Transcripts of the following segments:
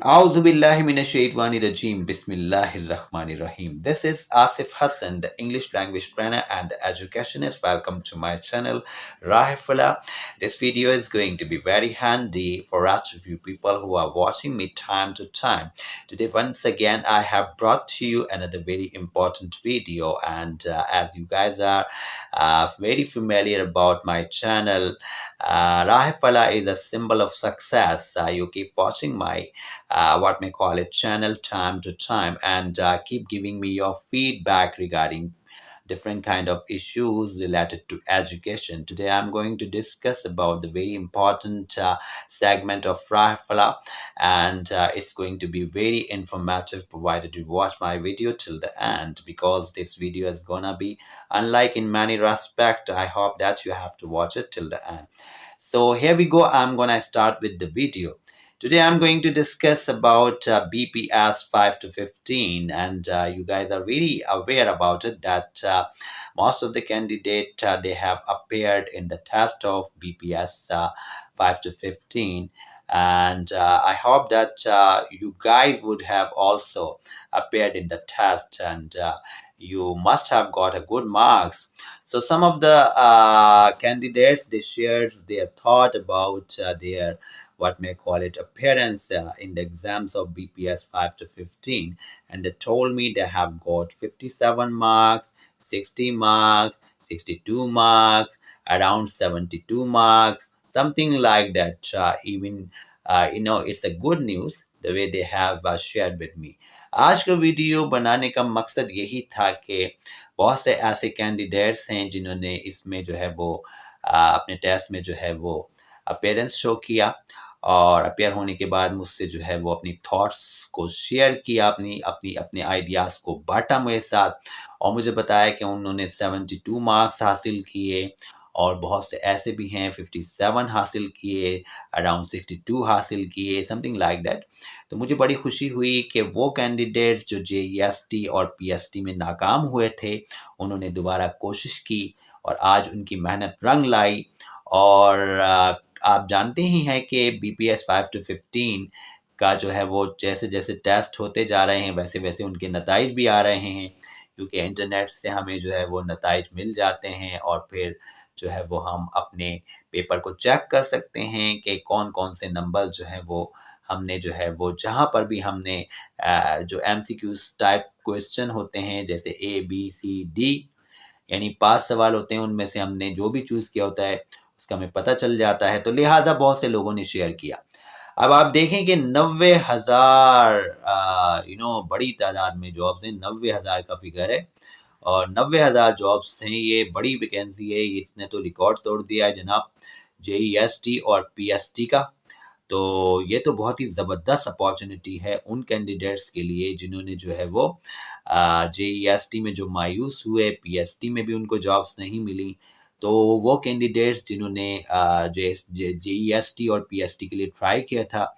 Auzubillahiminashaitanirajim. Bismillahirrahmanirrahim. This is Asif Hassan, the English language trainer and educationist. Welcome to my channel, Rahifullah. This video is going to be very handy for us of you people who are watching me time to time. Today, once again, I have brought to you another very important video. And as you guys are very familiar about my channel, Rahifullah is a symbol of success. You keep watching my what may call it channel time to time and keep giving me your feedback regarding different kind of issues related to education. Today I'm going to discuss about the very important segment of Rahfala, and it's going to be very informative provided you watch my video till the end, because this video is gonna be unlike in many respect. I hope that you have to watch it till the end. So here we go. I'm gonna start with the video. Today I'm going to discuss about BPS 5 to 15, and you guys are really aware about it that most of the candidate they have appeared in the test of BPS 5 to 15, and I hope that you guys would have also appeared in the test, and you must have got a good marks. So some of the candidates they shared their thought about their what may call it appearance in the exams of BPS 5 to 15, and they told me they have got 57 marks, 60 marks, 62 marks, around 72 marks, something like that. Even it's a good news the way they have shared with me. आज का video बनाने का मकसद यही था कि बहुत से ऐसे कैंडिडेट्स हैं जिन्होंने इसमें जो है वो अपने टेस्ट में जो है वो अपेयरेंस शो किया, और अपेयर होने के बाद मुझसे जो है वो अपनी थॉट्स को शेयर किया, अपनी अपनी अपने आइडियाज़ को बांटा मेरे साथ, और मुझे बताया कि उन्होंने 72 मार्क्स हासिल किए, और बहुत से ऐसे भी हैं 57 हासिल किए, अराउंड 62 हासिल किए, समथिंग लाइक दैट। तो मुझे बड़ी खुशी हुई कि वो कैंडिडेट जो JEST और PST में नाकाम हुए थे, उन्होंने दोबारा कोशिश की और आज उनकी मेहनत रंग लाई। और आप जानते ही हैं कि BPS 5 to 15 का जो है वो जैसे जैसे टेस्ट होते जा रहे हैं वैसे वैसे उनके नताइज भी आ रहे हैं, क्योंकि इंटरनेट से हमें जो है वो नताइज मिल जाते हैं, और फिर जो है वो हम अपने पेपर को चेक कर सकते हैं कि कौन कौन से नंबर जो है वो हमने जो है वो जहाँ पर भी हमने जो MCQs टाइप क्वेश्चन होते हैं जैसे ABCD यानी 5 सवाल होते हैं, उनमें से हमने जो भी चूज़ किया होता है उसका हमें पता चल जाता है। तो लिहाजा बहुत से लोगों ने शेयर किया। अब आप देखें कि 90,000 बड़ी तादाद में जॉब्स हैं, 90,000 का फिगर है, और 90,000 जॉब्स हैं, ये बड़ी वैकेंसी है, इसने तो रिकॉर्ड तोड़ दिया है जनाब JEST और PST का। तो ये तो बहुत ही ज़बरदस्त अपॉर्चुनिटी है उन कैंडिडेट्स के लिए जिन्होंने जो है वो JEST में जो मायूस हुए, PST में भी उनको जॉब्स नहीं मिली। तो वो कैंडिडेट्स जिन्होंने JEST और PST के लिए ट्राई किया था,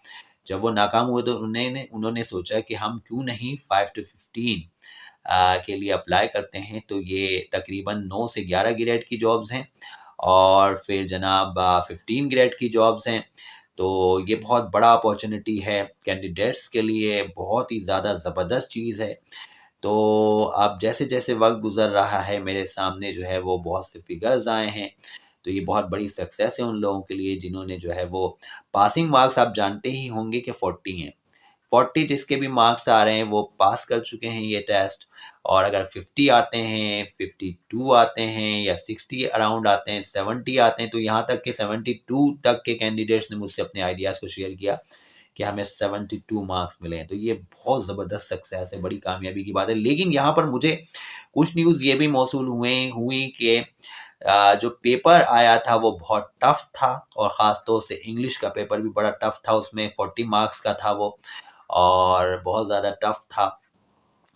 जब वो नाकाम हुए तो उन्होंने सोचा कि हम क्यों नहीं 5 to 15 के लिए अप्लाई करते हैं। तो ये तकरीबन 9 से 11 ग्रेड की जॉब्स हैं, और फिर जनाब 15 ग्रेड की जॉब्स हैं। तो ये बहुत बड़ा अपॉर्चुनिटी है कैंडिडेट्स के लिए, बहुत ही ज़्यादा ज़बरदस्त चीज़ है। तो अब जैसे-जैसे वक़्त गुज़र रहा है मेरे सामने जो है वो बहुत से फिगर्स आए हैं, तो ये बहुत बड़ी सक्सेस है उन लोगों के लिए जिन्होंने जो है वो पासिंग मार्क्स आप जानते ही होंगे कि 40 हैं। 40 जिसके भी मार्क्स आ रहे हैं वो पास कर चुके हैं ये टेस्ट, और अगर 50 आते हैं, 52 आते हैं, या 60 अराउंड आते हैं, 70 आते हैं, तो यहाँ तक कि 72 तक के कैंडिडेट्स ने मुझसे अपने आइडियाज़ को शेयर किया कि हमें 72 मार्क्स मिले हैं। तो ये बहुत ज़बरदस्त सक्सेस है, बड़ी कामयाबी की बात है। लेकिन यहाँ पर मुझे कुछ न्यूज़ ये भी मौसूल हुई कि जो पेपर आया था वो बहुत टफ़ था, और ख़ास तौर से इंग्लिश का पेपर भी बड़ा टफ़ था, उसमें 40 मार्क्स का था वो, और बहुत ज़्यादा टफ़ था,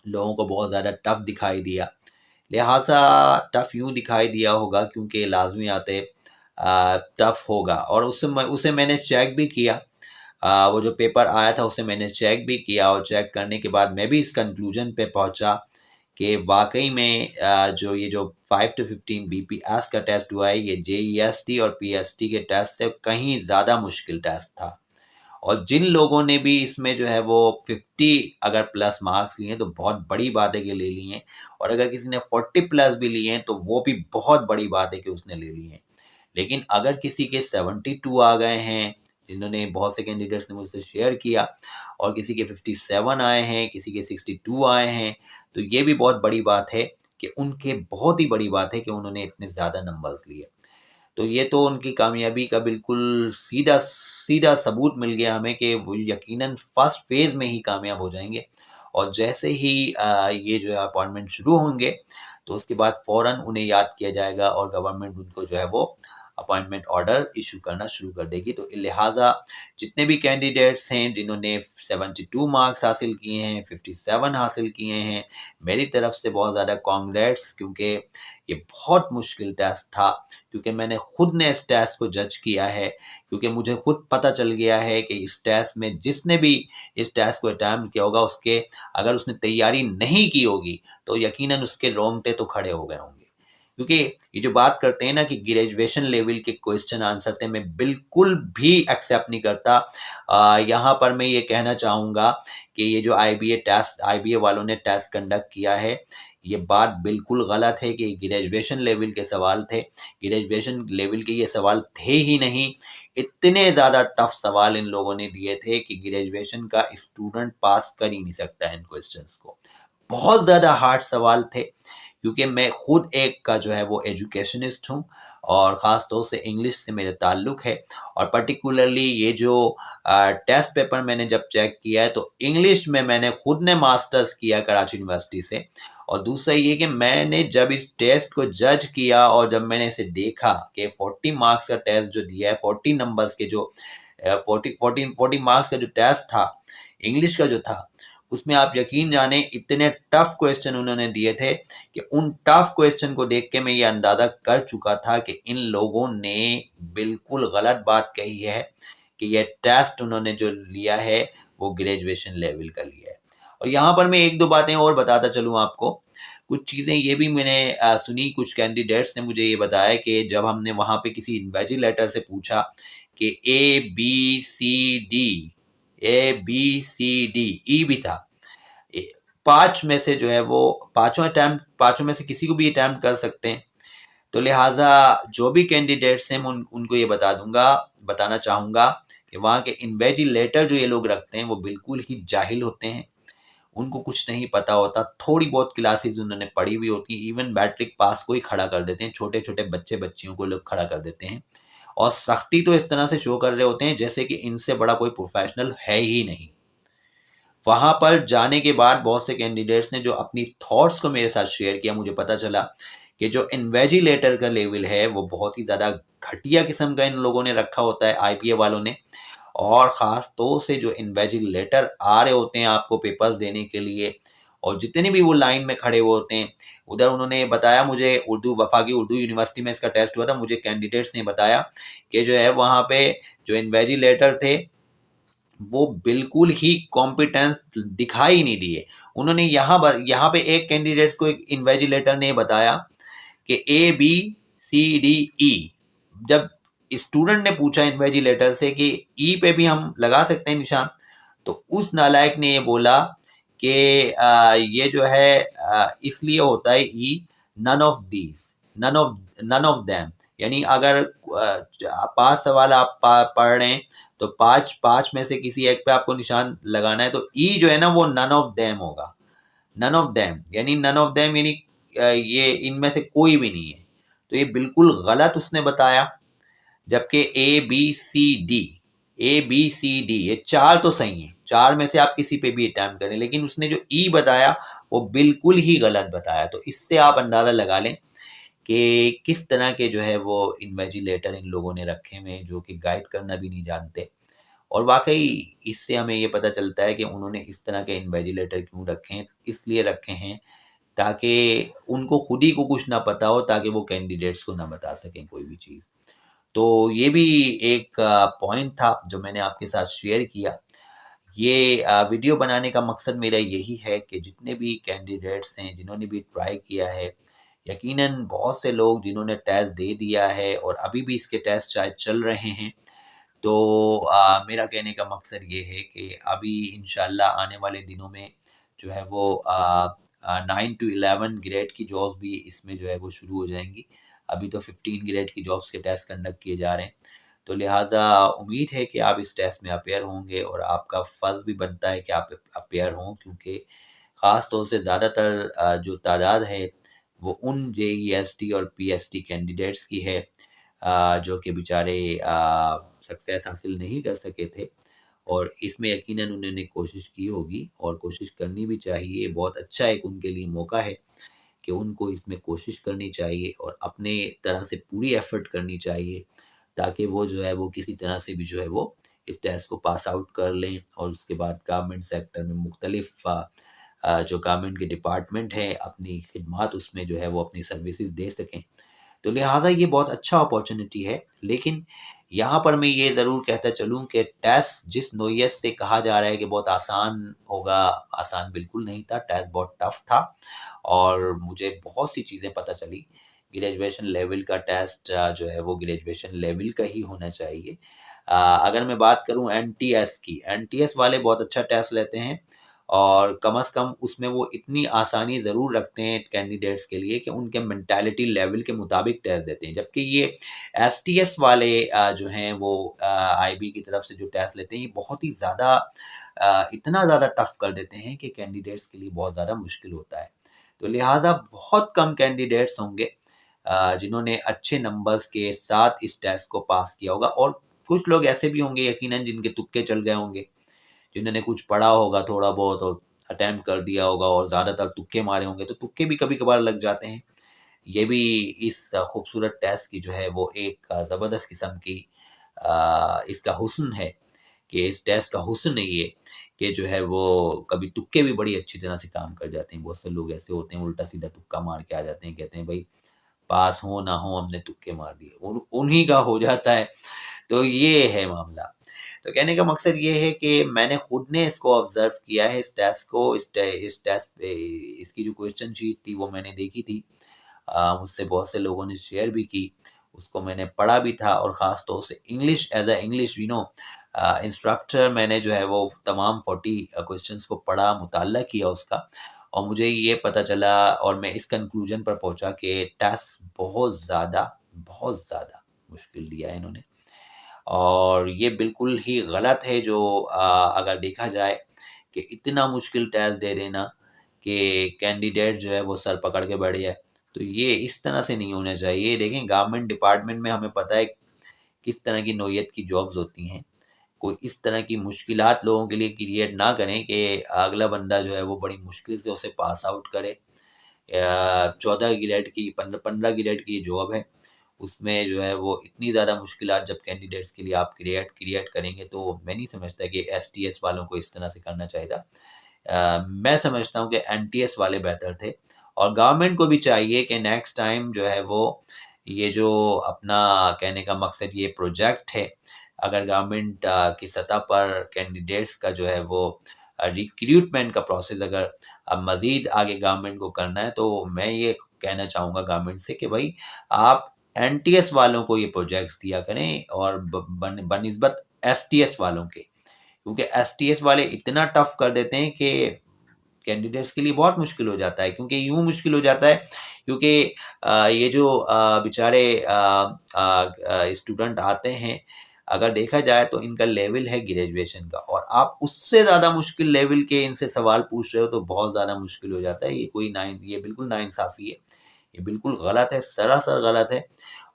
लोगों को बहुत ज़्यादा टफ़ दिखाई दिया। लिहाजा टफ़ यूँ दिखाई दिया होगा क्योंकि लाज़मी आते टफ़ होगा, और उसे मैंने चेक भी किया। वो जो पेपर आया था उसे मैंने चेक भी किया, और चेक करने के बाद मैं भी इस कंक्लूजन पे पहुंचा कि वाकई में जो 5 to 15 BPS का टेस्ट हुआ है, ये JEST और PST के टेस्ट से कहीं ज़्यादा मुश्किल टेस्ट था, और जिन लोगों ने भी इसमें जो है वो 50 अगर प्लस मार्क्स लिए हैं तो बहुत बड़ी बात है कि ले लिए हैं, और अगर किसी ने 40 प्लस भी लिए हैं तो वो भी बहुत बड़ी बात है कि उसने ले लिए हैं। लेकिन अगर किसी के 72 आ गए हैं, जिन्होंने बहुत से कैंडिडेट्स ने मुझसे शेयर किया, और किसी के 57 आए हैं, किसी के 62 आए हैं, तो ये भी बहुत बड़ी बात है कि उनके बहुत ही बड़ी बात है कि उन्होंने इतने ज़्यादा नंबर्स लिए। तो ये तो उनकी कामयाबी का बिल्कुल सीधा सीधा सबूत मिल गया हमें कि वो यकीनन फर्स्ट फेज़ में ही कामयाब हो जाएँगे, और जैसे ही ये जो है अपॉइंटमेंट शुरू होंगे, तो उसके बाद फ़ौरन उन्हें याद किया जाएगा और गवर्नमेंट उनको जो है वो अपॉइंटमेंट ऑर्डर इश्यू करना शुरू कर देगी। तो लिहाज़ा जितने भी कैंडिडेट्स हैं जिन्होंने 72 मार्क्स हासिल किए हैं, 57 हासिल किए हैं, मेरी तरफ से बहुत ज़्यादा कांग्रेट्स, क्योंकि ये बहुत मुश्किल टेस्ट था, क्योंकि मैंने खुद ने इस टेस्ट को जज किया है, क्योंकि मुझे खुद पता चल गया है कि इस टेस्ट में जिसने भी इस टेस्ट को अटेम्प्ट किया होगा, उसके अगर उसने तैयारी नहीं की होगी तो यकीनन उसके रोंगटे तो खड़े हो गए होंगे। क्योंकि ये जो बात करते हैं ना कि ग्रेजुएशन लेवल के क्वेश्चन आंसर थे, मैं बिल्कुल भी एक्सेप्ट नहीं करता। यहाँ पर मैं ये कहना चाहूँगा कि ये जो आईबीए वालों ने टेस्ट कंडक्ट किया है, ये बात बिल्कुल गलत है कि ग्रेजुएशन लेवल के सवाल थे। ग्रेजुएशन लेवल के ये सवाल थे ही नहीं, इतने ज़्यादा टफ सवाल इन लोगों ने दिए थे कि ग्रेजुएशन का स्टूडेंट पास कर ही नहीं सकता इन क्वेश्चंस को। बहुत ज़्यादा हार्ड सवाल थे, क्योंकि मैं खुद एक का जो है वो एजुकेशनिस्ट हूँ, और ख़ास तौर से इंग्लिश से मेरा ताल्लुक़ है, और पर्टिकुलरली ये जो टेस्ट पेपर मैंने जब चेक किया है तो इंग्लिश में मैंने खुद ने मास्टर्स किया कराची यूनिवर्सिटी से। और दूसरा ये कि मैंने जब इस टेस्ट को जज किया और जब मैंने इसे देखा कि 40 मार्क्स का टेस्ट जो दिया है, 40 नंबर्स के जो 40 मार्क्स का जो टेस्ट था, इंग्लिश का जो था, उसमें आप यकीन जाने इतने टफ क्वेश्चन उन्होंने दिए थे कि उन टफ क्वेश्चन को देख के मैं ये अंदाज़ा कर चुका था कि इन लोगों ने बिल्कुल गलत बात कही है कि ये टेस्ट उन्होंने जो लिया है वो ग्रेजुएशन लेवल का लिया है। और यहाँ पर मैं एक दो बातें और बताता चलूँ आपको। कुछ चीज़ें ये भी मैंने सुनी, कुछ कैंडिडेट्स ने मुझे ये बताया कि जब हमने वहाँ पे किसी इन्विजिलेटर से पूछा कि A B C D E भी था, 5 में से जो है वो पाँचों में से किसी को भी अटेम्प्ट कर सकते हैं। तो लिहाज़ा जो भी कैंडिडेट्स हैं मैं उनको ये बताना चाहूँगा कि वहाँ के इन्विजिलेटर जो ये लोग रखते हैं वो बिल्कुल ही जाहिल होते हैं। उनको कुछ नहीं पता होता, थोड़ी बहुत क्लासेस उन्होंने पढ़ी हुई होती हैं, इवन मैट्रिक पास को ही खड़ा कर देते हैं, छोटे-छोटे बच्चियों को लोग खड़ा कर देते हैं, और सख्ती तो इस तरह से शो कर रहे होते हैं जैसे कि इनसे बड़ा कोई प्रोफेशनल है ही नहीं। वहाँ पर जाने के बाद बहुत से कैंडिडेट्स ने जो अपनी थॉट्स को मेरे साथ शेयर किया, मुझे पता चला कि जो इन्विजिलेटर का लेवल है वो बहुत ही ज़्यादा घटिया किस्म का इन लोगों ने रखा होता है, आईपीए वालों ने। और ख़ास तौर से जो इन्विजिलेटर आ रहे होते हैं आपको पेपर्स देने के लिए, और जितने भी वो लाइन में खड़े हुए होते हैं, उधर उन्होंने बताया मुझे, वफाकी उर्दू यूनिवर्सिटी में इसका टेस्ट हुआ था, मुझे कैंडिडेट्स ने बताया कि जो है वहाँ पे जो इन्विजिलेटर थे वो बिल्कुल ही कॉम्पिटेंस दिखाई नहीं दिए। उन्होंने यहाँ पे एक कैंडिडेट्स को एक इन्विजिलेटर ने बताया कि A B C D E, जब स्टूडेंट ने पूछा इन्विजिलेटर से कि ई पे भी हम लगा सकते हैं निशान, तो उस नालायक ने ये बोला कि ये जो है इसलिए होता है E, none of these, none of them, यानी अगर 5 सवाल आप पढ़ रहे हैं तो पांच में से किसी एक पे आपको निशान लगाना है, तो ई जो है ना वो नन ऑफ देम होगा। नन ऑफ देम यानी ये इनमें से कोई भी नहीं है। तो ये बिल्कुल गलत उसने बताया, जबकि ए बी सी डी ये 4 तो सही हैं, 4 में से आप किसी पे भी अटैम्प्ट करें, लेकिन उसने जो ई बताया वो बिल्कुल ही गलत बताया। तो इससे आप अंदाज़ा लगा लें कि किस तरह के जो है वो इन्विजिलेटर इन लोगों ने रखे हुए हैं, जो कि गाइड करना भी नहीं जानते। और वाक़ई इससे हमें ये पता चलता है कि उन्होंने इस तरह के इन्विजिलेटर क्यों रखे हैं, इसलिए रखे हैं ताकि उनको खुद ही को कुछ ना पता हो, ताकि वो कैंडिडेट्स को ना बता सकें कोई भी चीज़। तो ये भी एक पॉइंट था जो मैंने आपके साथ शेयर किया। ये वीडियो बनाने का मकसद मेरा यही है कि जितने भी कैंडिडेट्स हैं, जिन्होंने भी ट्राई किया है, यकीनन बहुत से लोग जिन्होंने टेस्ट दे दिया है और अभी भी इसके टेस्ट शायद चल रहे हैं, तो मेरा कहने का मकसद ये है कि अभी इंशाल्लाह आने वाले दिनों में जो है वो 9 टू 11 ग्रेड की जॉब्स भी इसमें जो है वो शुरू हो जाएँगी। अभी तो 15 ग्रेड की जॉब्स के टेस्ट कंडक्ट किए जा रहे हैं। तो लिहाज़ा उम्मीद है कि आप इस टेस्ट में अपीयर होंगे और आपका फ़र्ज़ भी बनता है कि आप अपीयर हों, क्योंकि ख़ास तौर से ज़्यादातर जो तादाद है वो उन जेईएसटी और पीएसटी कैंडिडेट्स की है जो कि बेचारे सक्सेस हासिल नहीं कर सके थे, और इसमें यकीनन उन्होंने कोशिश की होगी और कोशिश करनी भी चाहिए। बहुत अच्छा एक उनके लिए मौका है कि उनको इसमें कोशिश करनी चाहिए और अपने तरह से पूरी एफ़र्ट करनी चाहिए, ताकि वो जो है वो किसी तरह से भी जो है वो इस टेस्ट को पास आउट कर लें और उसके बाद गवर्नमेंट सेक्टर में मुख्तलिफ़ जो गवर्नमेंट के डिपार्टमेंट हैं अपनी खिदमात उसमें जो है वो अपनी सर्विसेज़ दे सकें। तो लिहाज़ा ये बहुत अच्छा अपॉर्च्युनिटी है। लेकिन यहाँ पर मैं ये ज़रूर कहता चलूँ कि टेस्ट जिस नोयत से कहा जा रहा है कि बहुत आसान होगा, आसान बिल्कुल नहीं था, टेस्ट बहुत टफ़ था और मुझे बहुत सी चीज़ें पता चली। ग्रेजुएशन लेवल का टेस्ट जो है वो ग्रेजुएशन लेवल का ही होना चाहिए। अगर मैं बात करूँ एनटीएस की, एनटीएस वाले बहुत अच्छा टेस्ट लेते हैं और कम से कम उसमें वो इतनी आसानी ज़रूर रखते हैं कैंडिडेट्स के लिए कि उनके मेंटालिटी लेवल के मुताबिक टेस्ट देते हैं। जबकि ये एसटीएस वाले जो हैं वो आईबी की तरफ से जो टेस्ट लेते हैं, ये बहुत ही ज़्यादा इतना ज़्यादा टफ़ कर देते हैं कि कैंडिडेट्स के लिए बहुत ज़्यादा मुश्किल होता है। तो लिहाज़ा बहुत कम कैंडिडेट्स होंगे जिन्होंने अच्छे नंबर्स के साथ इस टेस्ट को पास किया होगा, और कुछ लोग ऐसे भी होंगे यकीनन जिनके तुक्के चल गए होंगे, जिन्होंने कुछ पढ़ा होगा थोड़ा बहुत और अटेम्प्ट कर दिया होगा और ज़्यादातर तुक्के मारे होंगे, तो तुक्के भी कभी-कभार लग जाते हैं। ये भी इस खूबसूरत टेस्ट की जो है वो एक ज़बरदस्त किस्म की इसका हुस्न है कि इस टेस्ट का हुस्न ये कि जो है वो कभी तुक्के भी बड़ी अच्छी तरह से काम कर जाते हैं। बहुत से लोग ऐसे होते हैं उल्टा-सीधा तुक्का मार के आ जाते हैं, कहते हैं भई पास हो ना हो हमने तुक्के मार दिए। उन्हीं का हो जाता है। तो ये है मामला। तो कहने का मकसद ये है कि मैंने खुद ने इसको ऑब्ज़र्व किया है इस टेस्ट को, इस टेस्ट पे इसकी जो क्वेश्चन शीट थी वो मैंने देखी थी। मुझसे बहुत से लोगों ने शेयर भी की, उसको मैंने पढ़ा भी था और ख़ास तौर से English as a English instructor मैंने जो है वो तमाम 40 क्वेश्चंस को पढ़ा, मुताल्ला किया उसका, और मुझे ये पता चला और मैं इस कन्क्लूज़न पर पहुँचा कि टेस्ट बहुत ज़्यादा मुश्किल दिया है इन्होंने। और ये बिल्कुल ही गलत है जो अगर देखा जाए कि इतना मुश्किल टेस्ट दे देना कि कैंडिडेट जो है वो सर पकड़ के बैठ जाए, तो ये इस तरह से नहीं होना चाहिए। देखें गवर्नमेंट डिपार्टमेंट में हमें पता है किस तरह की नौइयत की जॉब्स होती हैं। कोई इस तरह की मुश्किलात लोगों के लिए क्रिएट ना करें कि अगला बंदा जो है वो बड़ी मुश्किल से उसे पास आउट करे। 14 ग्रेड की 15 ग्रेड की जॉब है, उसमें जो है वो इतनी ज़्यादा मुश्किलात जब कैंडिडेट्स के लिए आप क्रिएट क्रिएट करेंगे, तो मैं नहीं समझता कि एसटीएस वालों को इस तरह से करना चाहिए था। मैं समझता हूँ कि एनटीएस वाले बेहतर थे और गवर्नमेंट को भी चाहिए कि नेक्स्ट टाइम जो है वो ये जो अपना कहने का मकसद ये प्रोजेक्ट है, अगर गवर्नमेंट की सतह पर कैंडिडेट्स का जो है वो रिक्रूटमेंट का प्रोसेस अगर अब मज़ीद आगे गवर्नमेंट को करना है, तो मैं ये कहना चाहूँगा गवर्नमेंट से कि भई आप एनटीएस वालों को ये प्रोजेक्ट्स दिया करें और बनिस्बत एसटीएस वालों के। क्योंकि एसटीएस वाले इतना टफ़ कर देते हैं कि कैंडिडेट्स के लिए बहुत मुश्किल हो जाता है, क्योंकि यूँ मुश्किल हो जाता है क्योंकि ये जो बेचारे स्टूडेंट आते हैं, अगर देखा जाए तो इनका लेवल है ग्रेजुएशन का और आप उससे ज़्यादा मुश्किल लेवल के इनसे सवाल पूछ रहे हो, तो बहुत ज़्यादा मुश्किल हो जाता है। ये बिल्कुल नाइंसाफ़ी है। ये बिल्कुल गलत है, सरासर गलत है,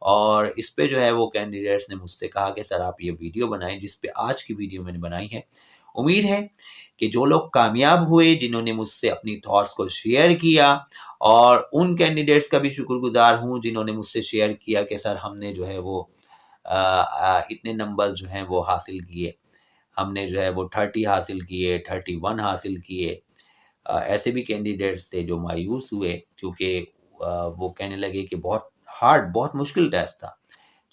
और इस पे जो है वो कैंडिडेट्स ने मुझसे कहा कि सर आप ये वीडियो बनाएँ, जिस पे आज की वीडियो मैंने बनाई है। उम्मीद है कि जो लोग कामयाब हुए, जिन्होंने मुझसे अपनी थॉट्स को शेयर किया, और उन कैंडिडेट्स का भी शुक्रगुज़ार हूँ जिन्होंने मुझसे शेयर किया कि सर हमने जो है वो इतने नंबर जो हैं वो हासिल किए। हमने जो है वो 30 हासिल किए, 31 हासिल किए। ऐसे भी कैंडिडेट्स थे जो मायूस हुए क्योंकि वो कहने लगे कि बहुत मुश्किल टेस्ट था।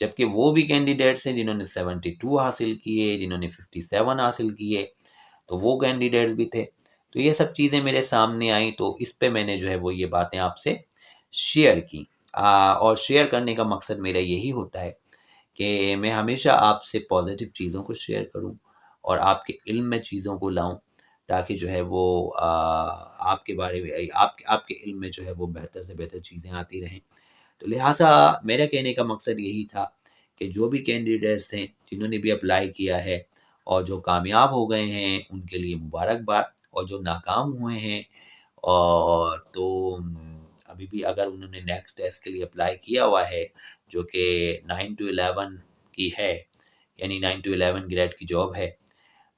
जबकि वो भी कैंडिडेट्स हैं जिन्होंने 72 हासिल किए, जिन्होंने 57 हासिल किए, तो वो कैंडिडेट्स भी थे। तो ये सब चीज़ें मेरे सामने आई, तो इस पे मैंने जो है वो ये बातें आपसे शेयर की। और शेयर करने का मकसद मेरा यही होता है कि मैं हमेशा आपसे पॉज़िटिव चीज़ों को शेयर करूँ और आपके इल्म में चीज़ों को लाऊँ, ताकि जो है वो आपके बारे में आपके इल्म में जो है वो बेहतर से बेहतर चीज़ें आती रहें। तो लिहाज़ा मेरा कहने का मकसद यही था कि जो भी कैंडिडेट्स हैं, जिन्होंने भी अप्लाई किया है और जो कामयाब हो गए हैं, उनके लिए मुबारकबाद, और जो नाकाम हुए हैं और तो अभी भी अगर उन्होंने नेक्स्ट टेस्ट के लिए अप्लाई किया हुआ है, जो कि 9 टू 11 की है, यानी 9 टू 11 ग्रेड की जॉब है,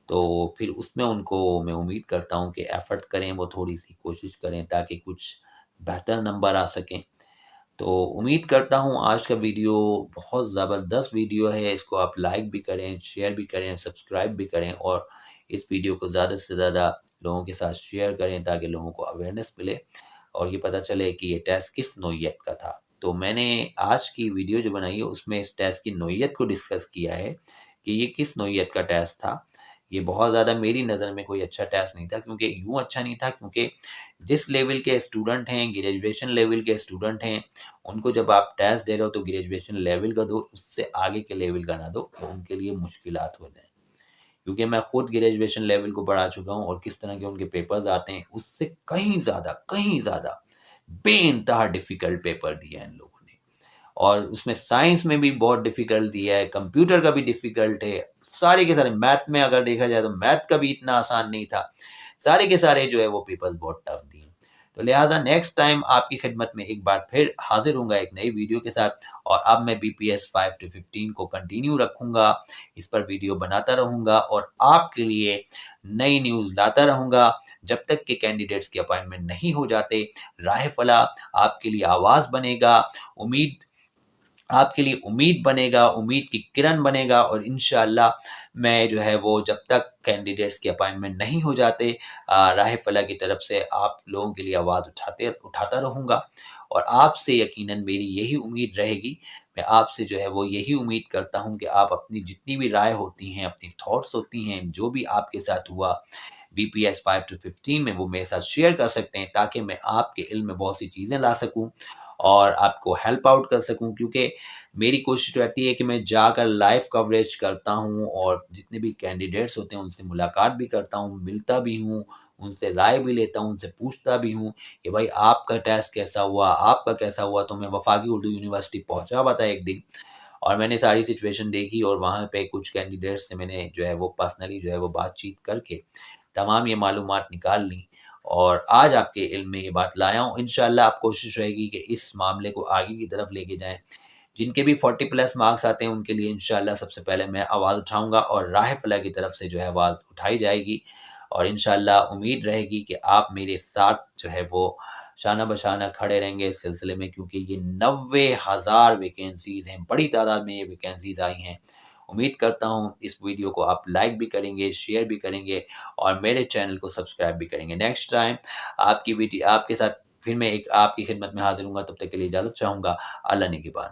तो फिर उसमें उनको मैं उम्मीद करता हूँ कि एफ़र्ट करें, वो थोड़ी-सी कोशिश करें ताकि कुछ बेहतर नंबर आ सकें। तो उम्मीद करता हूँ आज का वीडियो बहुत ज़बरदस्त वीडियो है, इसको आप लाइक भी करें, शेयर भी करें, सब्सक्राइब भी करें और इस वीडियो को ज़्यादा से ज़्यादा लोगों के साथ शेयर करें ताकि लोगों को अवेयरनेस मिले और ये पता चले कि ये टेस्ट किस नौइयत का था। तो मैंने आज की वीडियो जो बनाई है उसमें इस टेस्ट की नौइयत को डिस्कस किया है कि ये किस नौइयत का टेस्ट था। ये बहुत ज़्यादा मेरी नज़र में कोई अच्छा टेस्ट नहीं था, क्योंकि यूँ अच्छा नहीं था क्योंकि जिस लेवल के स्टूडेंट हैं, ग्रेजुएशन लेवल के स्टूडेंट हैं, उनको जब आप टेस्ट दे रहे हो तो ग्रेजुएशन लेवल का दो, उससे आगे के लेवल का ना दो, तो उनके लिए मुश्किलात हो जाएँ। क्योंकि मैं खुद ग्रेजुएशन लेवल को पढ़ा चुका हूँ और किस तरह के उनके पेपर्स आते हैं, उससे कहीं ज़्यादा बेइंतहा डिफ़िकल्ट पेपर दिया है इन लोगों ने। और उसमें साइंस में भी बहुत डिफ़िकल्ट दिया है, कंप्यूटर का भी डिफ़िकल्ट है, सारे के सारे मैथ में अगर देखा जाए तो मैथ का भी इतना आसान नहीं था। सारे के सारे जो है वो पेपर्स बहुत टफ़ दिए। तो लिहाज़ा नेक्स्ट टाइम आपकी खिदमत में एक बार फिर हाज़िर होऊँगा एक नई वीडियो के साथ, और अब मैं बीपीएस 5 टू 15 को कंटिन्यू रखूँगा, इस पर वीडियो बनाता रहूँगा और आपके लिए नई न्यूज़ लाता रहूँगा। जब तक कि कैंडिडेट्स के अपॉइंटमेंट नहीं हो जाते, राह फलाह आपके लिए आवाज़ बनेगा, उम्मीद आपके लिए उम्मीद बनेगा, उम्मीद की किरण बनेगा, और इंशाअल्लाह मैं जो है वो जब तक कैंडिडेट्स के अपॉइंटमेंट नहीं हो जाते, राह फलाह की तरफ से आप लोगों के लिए आवाज़ उठाता रहूँगा और आपसे यकीनन मेरी यही उम्मीद रहेगी। मैं आपसे जो है वो यही उम्मीद करता हूँ कि आप अपनी जितनी भी राय होती हैं, अपनी थॉट्स होती हैं, जो भी आपके साथ हुआ बीपीएस 5 टू 15 में, वो मेरे साथ शेयर कर सकते हैं ताकि मैं आपके इल्म में बहुत सी चीज़ें ला सकूँ और आपको हेल्प आउट कर सकूँ, क्योंकि मेरी कोशिश रहती है कि मैं जाकर लाइव कवरेज करता हूँ और जितने भी कैंडिडेट्स होते हैं उनसे मुलाकात भी करता हूँ, मिलता भी हूँ, उनसे राय भी लेता हूँ, उनसे पूछता भी हूँ कि भाई आपका टेस्ट कैसा हुआ, आपका कैसा हुआ। तो मैं वफाकी उर्दू यूनिवर्सिटी पहुँचा हुआ था एक दिन और मैंने सारी सिचुएशन देखी और वहाँ पे कुछ कैंडिडेट्स से मैंने जो है वो पर्सनली जो है वो बातचीत करके तमाम ये मालूमात निकाल ली और आज आपके इल्म में ये बात लाया हूँ। इंशाअल्लाह आप कोशिश रहेगी कि इस मामले को आगे की तरफ लेके जाएँ। जिनके भी 40 प्लस मार्क्स आते हैं उनके लिए इंशाअल्लाह सबसे पहले मैं आवाज़ उठाऊँगा और राह फलाह की तरफ से जो है आवाज़ उठाई जाएगी और इंशाअल्लाह उम्मीद रहेगी कि आप मेरे साथ जो है वो शाना बशाना खड़े रहेंगे इस सिलसिले में, क्योंकि ये 90,000 वैकेंसीज़ हैं, बड़ी तादाद में ये वैकेंसीज़ आई हैं। उम्मीद करता हूँ इस वीडियो को आप लाइक भी करेंगे, शेयर भी करेंगे और मेरे चैनल को सब्सक्राइब भी करेंगे। नेक्स्ट टाइम आपकी साथ फिर मैं एक आपकी खिदमत में हाज़िर हूँगा, तब तक के लिए इजाज़त चाहूँगा। अल्लाह निगहबान।